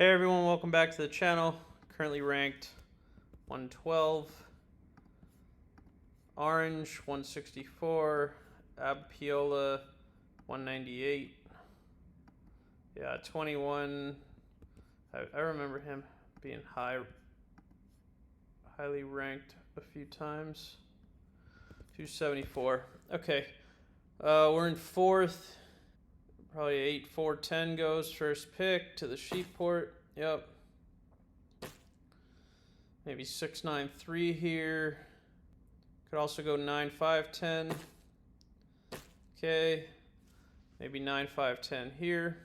Hey everyone, welcome back to the channel. Currently ranked 112. Orange 164. Abpiola 198. Yeah, 21. I remember him being highly ranked a few times. 274. Okay. We're in fourth. Probably 8-4-10 goes first pick to the sheep port. Yep. Maybe 6-9-3 here. Could also go 9-5-10. Okay. Maybe 9-5-10 here.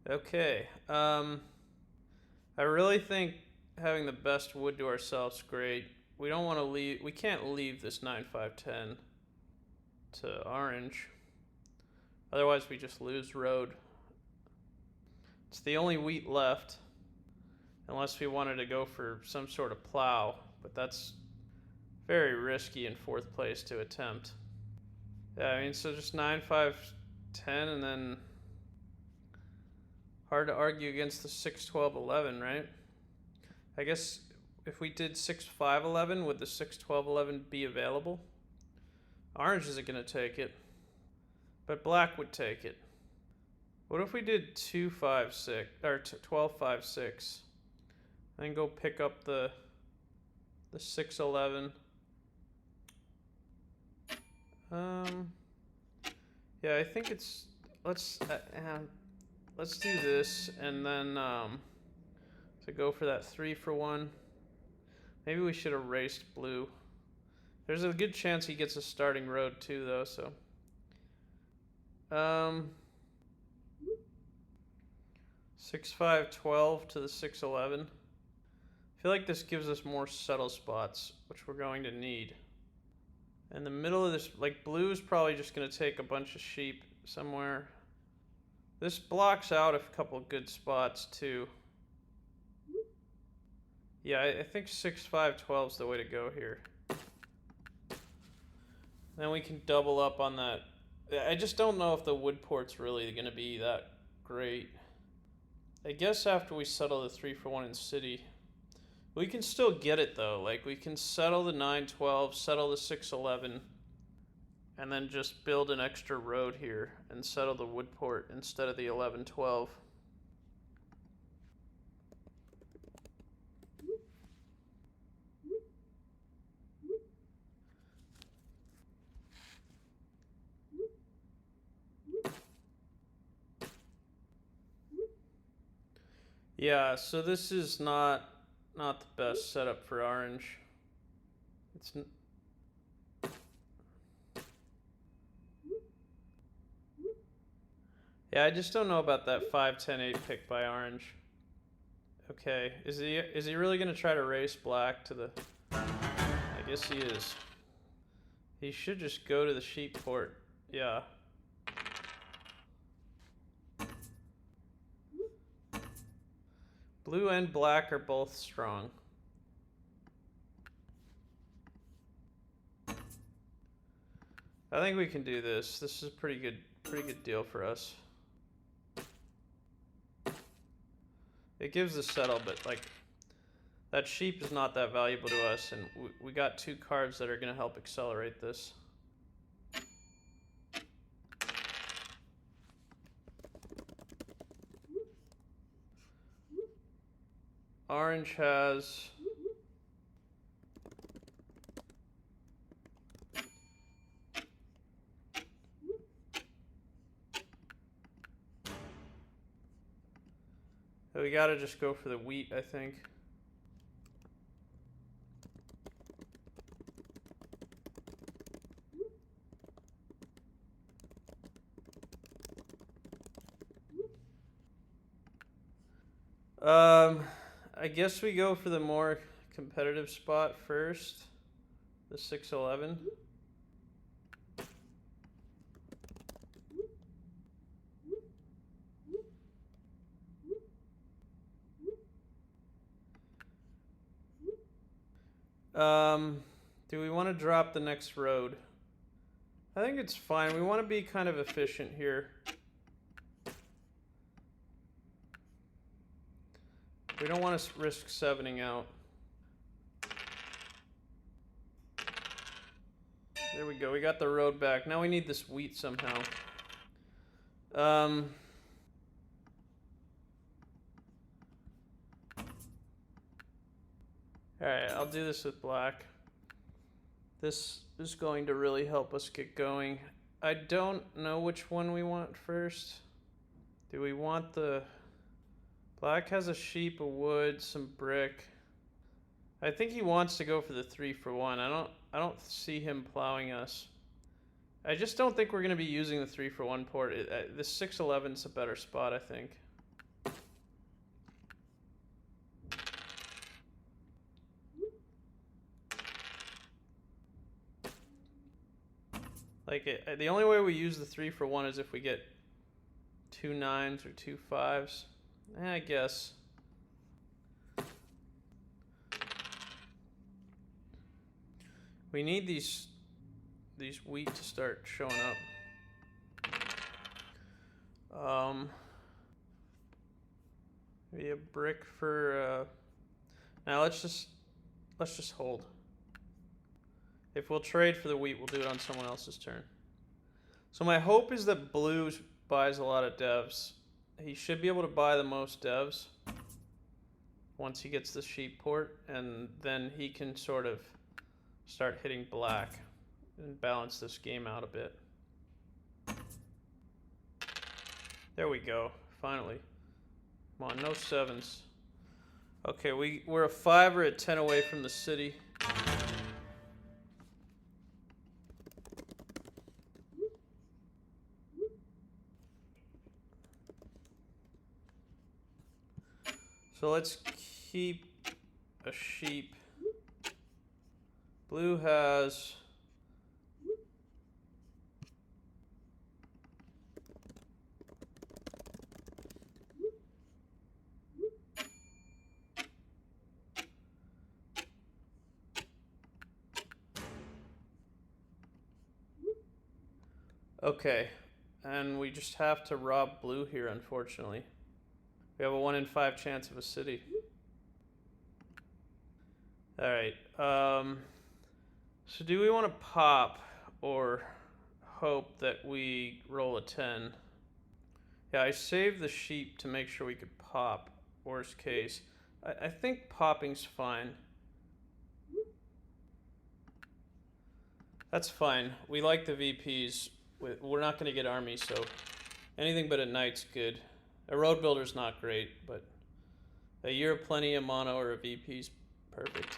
Okay. I really think having the best wood to ourselves is great. We don't want to leave. We can't leave this 9-5-10 to orange. Otherwise, we just lose road. It's the only wheat left, unless we wanted to go for some sort of plow, but that's very risky in fourth place to attempt. Yeah, I mean, so just 9-5-10, and then hard to argue against the 6-12-11, right? I guess if we did 6-5-11, would the 6-12-11 be available? Orange isn't going to take it, but black would take it. What if we did 2-5-6 or 12-5-6, and then go pick up the 6-11? Yeah, I think it's let's do this, and then to go for that 3-for-1. Maybe we should have raced blue. There's a good chance he gets a starting road too, though. So 6-5-12 to the 6-11. I feel like this gives us more settle spots, which we're going to need. In the middle of this, like, blue is probably just going to take a bunch of sheep somewhere. This blocks out a couple of good spots too. Yeah, I think 6-5-12 is the way to go here. Then we can double up on that. I just don't know if the wood port's really going to be that great. I guess after we settle the 3-for-1 in city, we can still get it though. Like, we can settle the 9-12, settle the 6-11, and then just build an extra road here and settle the wood port instead of the 11-12. Yeah, so this is not the best setup for orange. It's yeah, I just don't know about that 5-10-8 pick by orange. Okay, is he really gonna try to race black to the? I guess he is. He should just go to the sheep port. Yeah. Blue and black are both strong. I think we can do this. This is a pretty good deal for us. It gives the settle, but like, that sheep is not that valuable to us, and we got two cards that are going to help accelerate this. Orange has we gotta just go for the wheat, I think. I guess we go for the more competitive spot first, the 6-11. Do we want to drop the next road? I think it's fine. We want to be kind of efficient here. We don't want to risk 7ing out. There we go. We got the road back. Now we need this wheat somehow. Alright, I'll do this with black. This is going to really help us get going. I don't know which one we want first. Do we want the... Black has a sheep, a wood, some brick. I think he wants to go for the 3-for-1. I don't see him plowing us. I just don't think we're going to be using the 3-for-1 port. The 6-11's a better spot, I think. Like, the only way we use the 3-for-1 is if we get 2 9s or 2 5s. I guess. We need these wheat to start showing up. Maybe a brick for. Now let's just hold. If we'll trade for the wheat, we'll do it on someone else's turn. So my hope is that blue buys a lot of devs. He should be able to buy the most devs once he gets the sheep port, and then he can sort of start hitting black and balance this game out a bit. There we go, finally. Come on, no 7s. Okay, we're a 5 or a 10 away from the city. So let's keep a sheep. Blue has... Okay, and we just have to rob blue here, unfortunately. We have a 1 in 5 chance of a city. Alright, so do we want to pop or hope that we roll a 10? Yeah, I saved the sheep to make sure we could pop, worst case. I think popping's fine. That's fine. We like the VPs. We're not going to get armies, so anything but a knight's good. A road builder's not great, but a year of plenty of mono or a VP's perfect.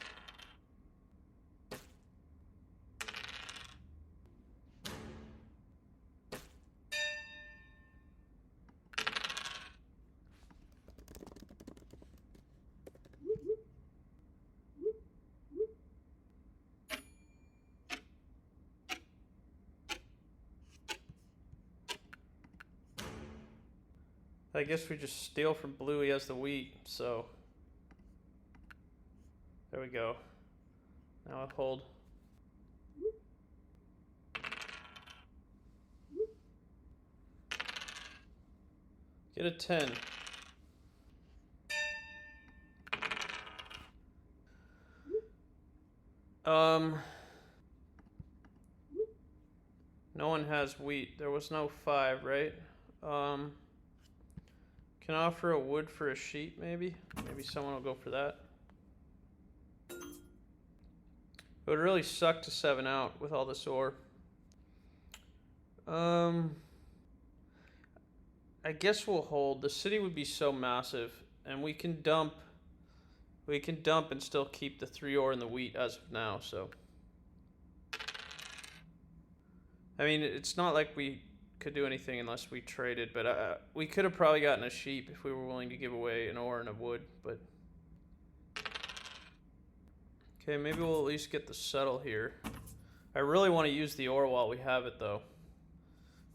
I guess we just steal from blue. He has the wheat, so there we go. Now I hold. Get a 10. No one has wheat. There was no 5, right? Can offer a wood for a sheep, maybe? Maybe someone will go for that. It would really suck to 7 out with all this ore. I guess we'll hold. The city would be so massive, and we can dump and still keep the 3 ore and the wheat as of now, so. I mean, it's not like we could do anything unless we traded, but we could have probably gotten a sheep if we were willing to give away an ore and a wood, but. Okay, maybe we'll at least get the settle here. I really want to use the ore while we have it, though.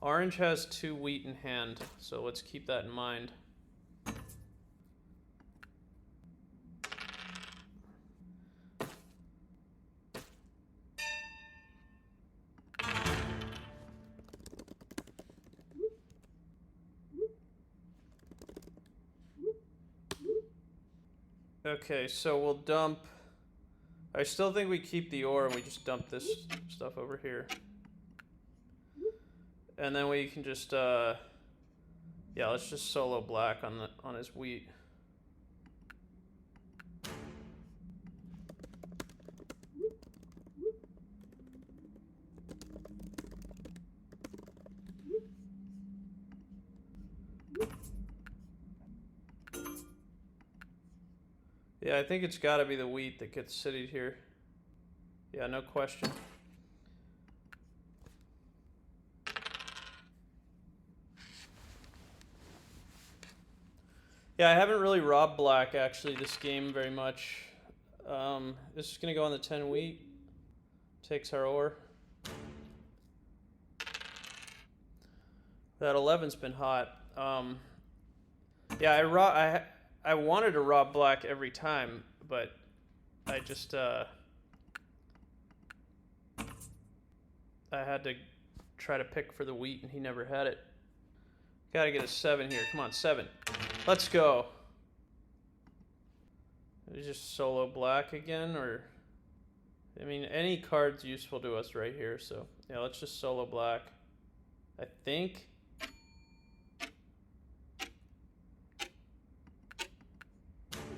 Orange has 2 wheat in hand, so let's keep that in mind. Okay, so we'll dump. I still think we keep the ore and we just dump this stuff over here. And then we can just, yeah, let's just solo black on his wheat. Yeah, I think it's got to be the wheat that gets citied here. Yeah, no question. Yeah, I haven't really robbed black actually this game very much. This is gonna go on the 10 wheat. Takes our ore. That 11's been hot. Yeah, I wanted to rob black every time, but I just I had to try to pick for the wheat, and he never had it. Gotta get a 7 here. Come on, 7. Let's go. Is just solo black again, or I mean, any card's useful to us right here. So yeah, let's just solo black. I think.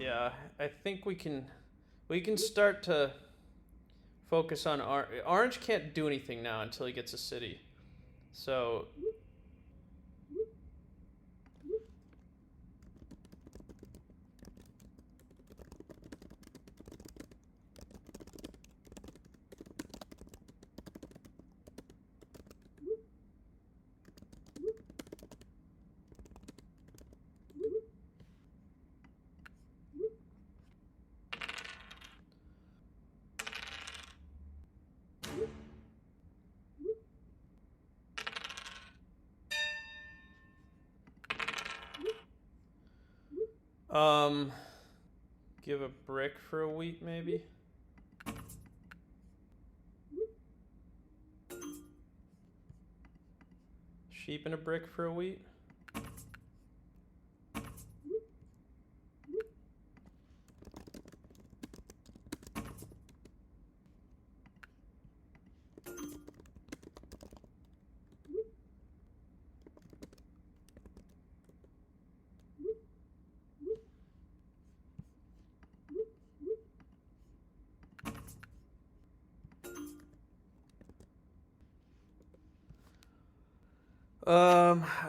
Yeah, I think we can start to focus on orange. Can't do anything now until he gets a city. So give a brick for a wheat maybe. Sheep and a brick for a wheat.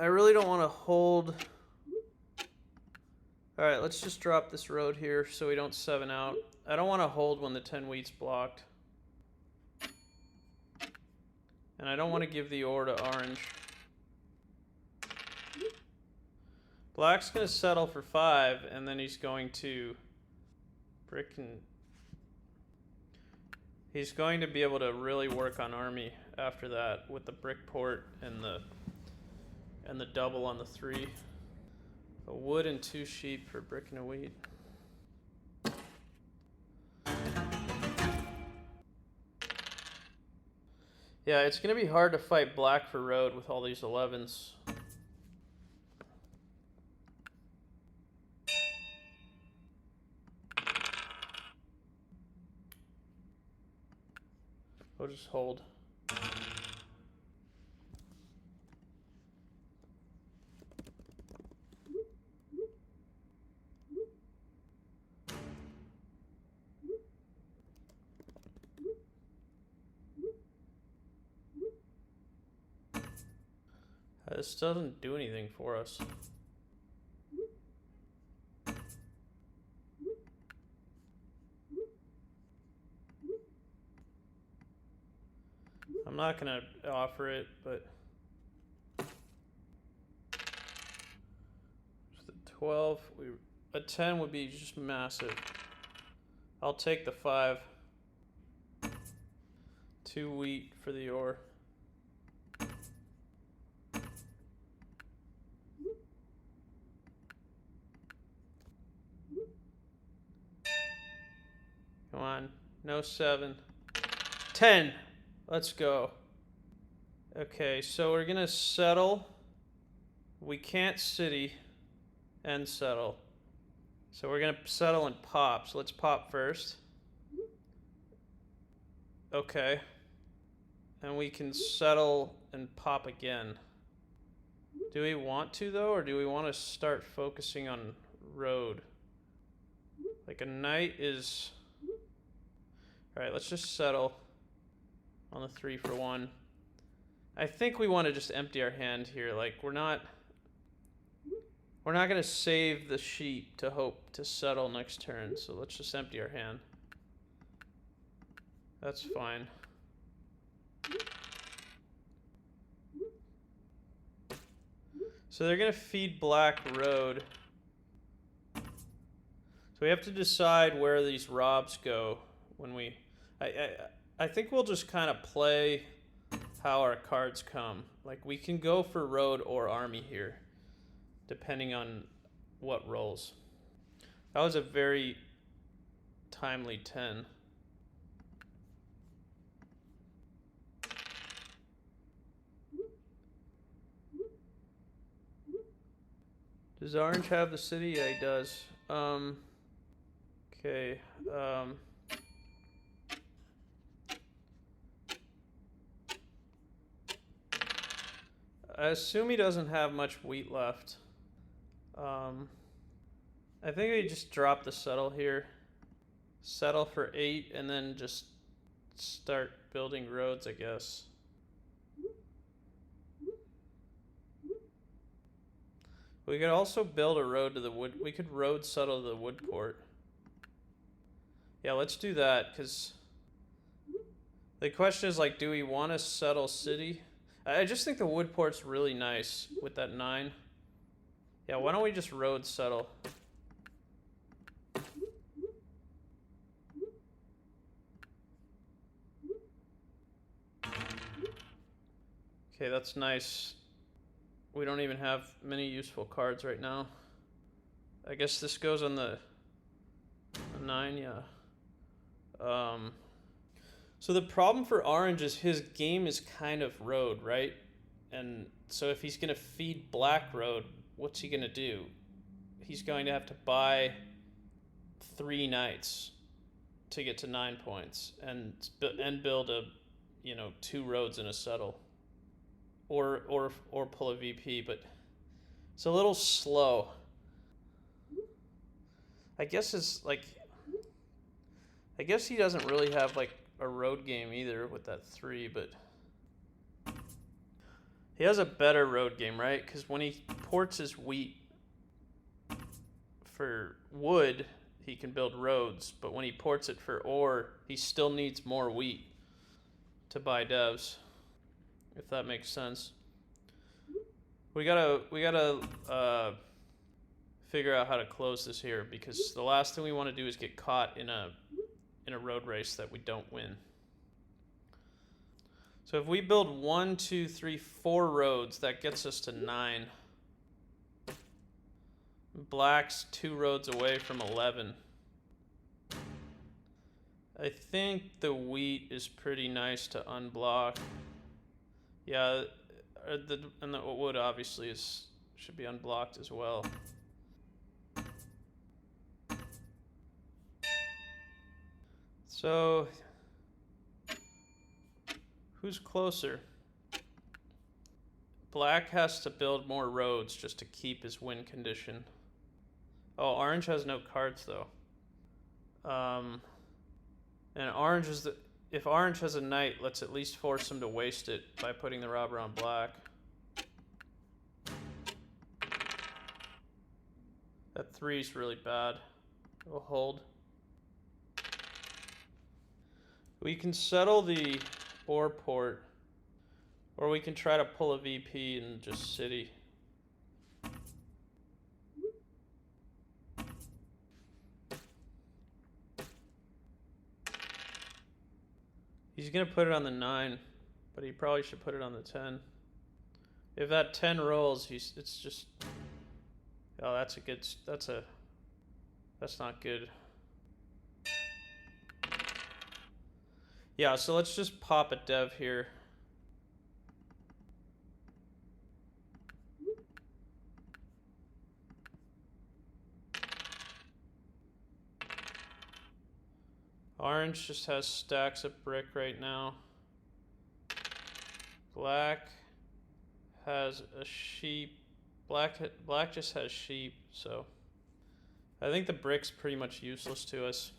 I really don't want to hold. Alright, let's just drop this road here so we don't 7 out. I don't want to hold when the 10 wheat's blocked. And I don't want to give the ore to orange. Black's going to settle for 5, and then he's going to brick and... He's going to be able to really work on army after that with the brick port and the double on the 3. A wood and 2 sheep for brick and a wheat. Yeah, it's going to be hard to fight black for road with all these 11s. We'll just hold. This doesn't do anything for us. I'm not gonna offer it, but the 12, a 10 would be just massive. I'll take the 5. 2 wheat for the ore. Come on, no 7. 10. Let's go. Okay, so we're gonna settle. We can't city and settle. So we're gonna settle and pop. So let's pop first. Okay. And we can settle and pop again. Do we want to though, or do we want to start focusing on road? Like a knight is... Alright, let's just settle on the 3 for 1. I think we want to just empty our hand here. Like, we're not going to save the sheep to hope to settle next turn. So let's just empty our hand. That's fine. So they're going to feed black road. So we have to decide where these robs go when we... I think we'll just kind of play how our cards come. Like, we can go for road or army here, depending on what rolls. That was a very timely 10. Does orange have the city? Yeah, he does. Okay. I assume he doesn't have much wheat left. I think we just drop the settle here. Settle for 8 and then just start building roads, I guess. We could also build a road to the wood. We could road settle to the wood court. Yeah, let's do that, because the question is, like, do we want to settle city? I just think the wood port's really nice with that 9. Yeah, why don't we just road settle? Okay, that's nice. We don't even have many useful cards right now. I guess this goes on the 9, yeah. So the problem for orange is his game is kind of road, right? And so if he's going to feed black road, what's he going to do? He's going to have to buy 3 knights to get to 9 points and build a, 2 roads and a settle. Or pull a VP, but it's a little slow. I guess he doesn't really have like a road game either with that 3, but he has a better road game, right? Because when he ports his wheat for wood, he can build roads, but when he ports it for ore, he still needs more wheat to buy devs. If that makes sense. We gotta figure out how to close this here, because the last thing we want to do is get caught in a road race that we don't win. So if we build 1, 2, 3, 4 roads, that gets us to 9. Black's 2 roads away from 11. I think the wheat is pretty nice to unblock. Yeah, and the wood obviously should be unblocked as well. So, who's closer? Black has to build more roads just to keep his win condition. Oh, orange has no cards though. And orange is if orange has a knight, let's at least force him to waste it by putting the robber on black. That 3 is really bad. We'll hold. We can settle the ore port, or we can try to pull a VP and just city. He's gonna put it on the 9, but he probably should put it on the 10. If that 10 rolls, it's just... Oh, that's not good. Yeah, so let's just pop a dev here. Orange just has stacks of brick right now. Black has a sheep. Black just has sheep, so I think the brick's pretty much useless to us.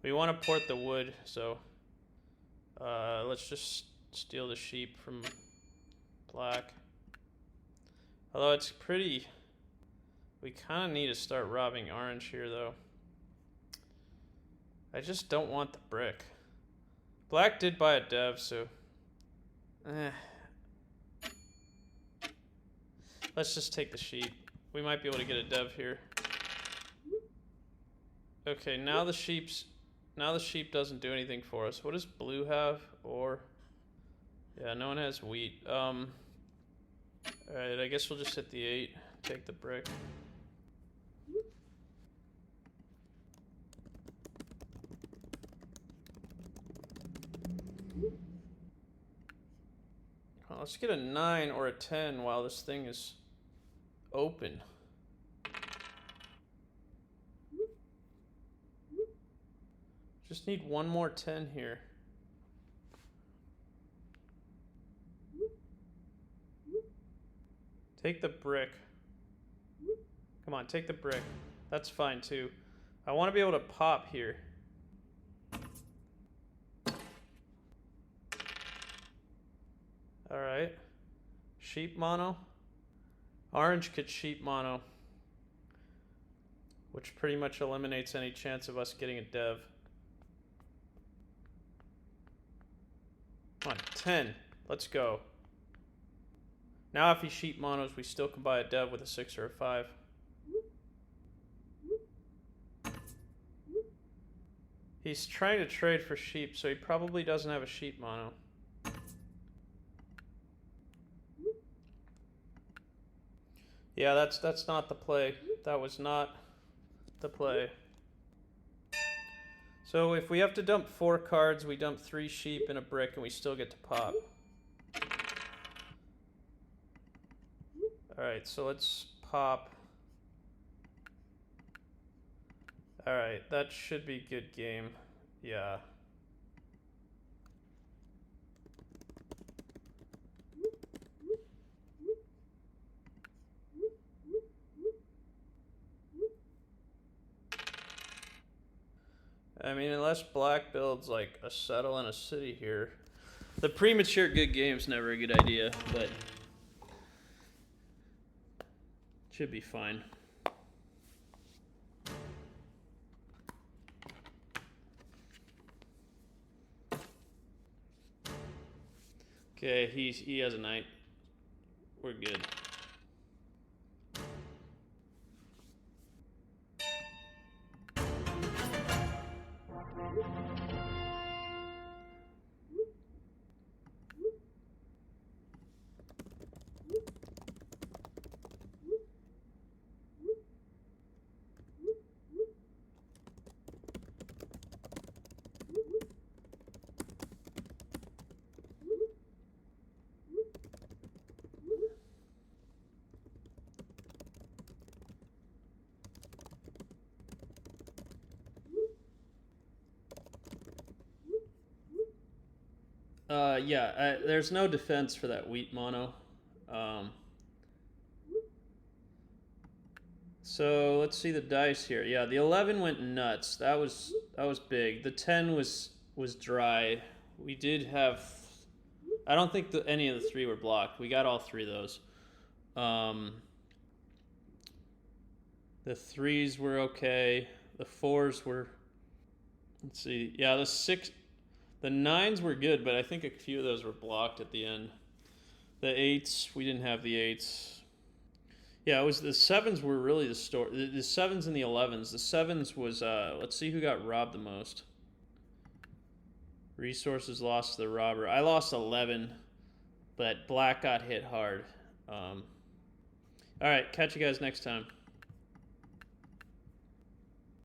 We want to port the wood, so let's just steal the sheep from black. Although it's pretty... We kind of need to start robbing orange here, though. I just don't want the brick. Black did buy a dev, so... Let's just take the sheep. We might be able to get a dev here. Okay, now the sheep doesn't do anything for us. What does blue have? Or... Yeah, no one has wheat. Alright, I guess we'll just hit the 8. Take the brick. Let's get a 9 or a 10 while this thing is open. Just need one more 10 here. Take the brick. Come on, take the brick. That's fine too. I want to be able to pop here. Alright. Sheep mono. Orange could sheep mono, which pretty much eliminates any chance of us getting a dev. Come on, 10. Let's go. Now if he sheep monos, we still can buy a dev with a 6 or a 5. He's trying to trade for sheep, so he probably doesn't have a sheep mono. Yeah, that's not the play. That was not the play. So if we have to dump 4 cards, we dump 3 sheep and a brick, and we still get to pop. Alright, so let's pop. Alright, that should be good game. Yeah. I mean, unless black builds like a settle and a city here. The premature good game's never a good idea, but should be fine. Okay, he has a knight. We're good. Yeah, there's no defense for that wheat mono. So let's see the dice here. Yeah, the 11 went nuts. That was big. The 10 was dry. We did have... I don't think any of the 3 were blocked. We got all 3 of those. The 3s were okay. The 4s were... Let's see. Yeah, the 9s were good, but I think a few of those were blocked at the end. The 8s, we didn't have the 8s. Yeah, it was the 7s were really the story. The 7s and the 11s. The 7s was, let's see who got robbed the most. Resources lost to the robber. I lost 11, but black got hit hard. All right, catch you guys next time.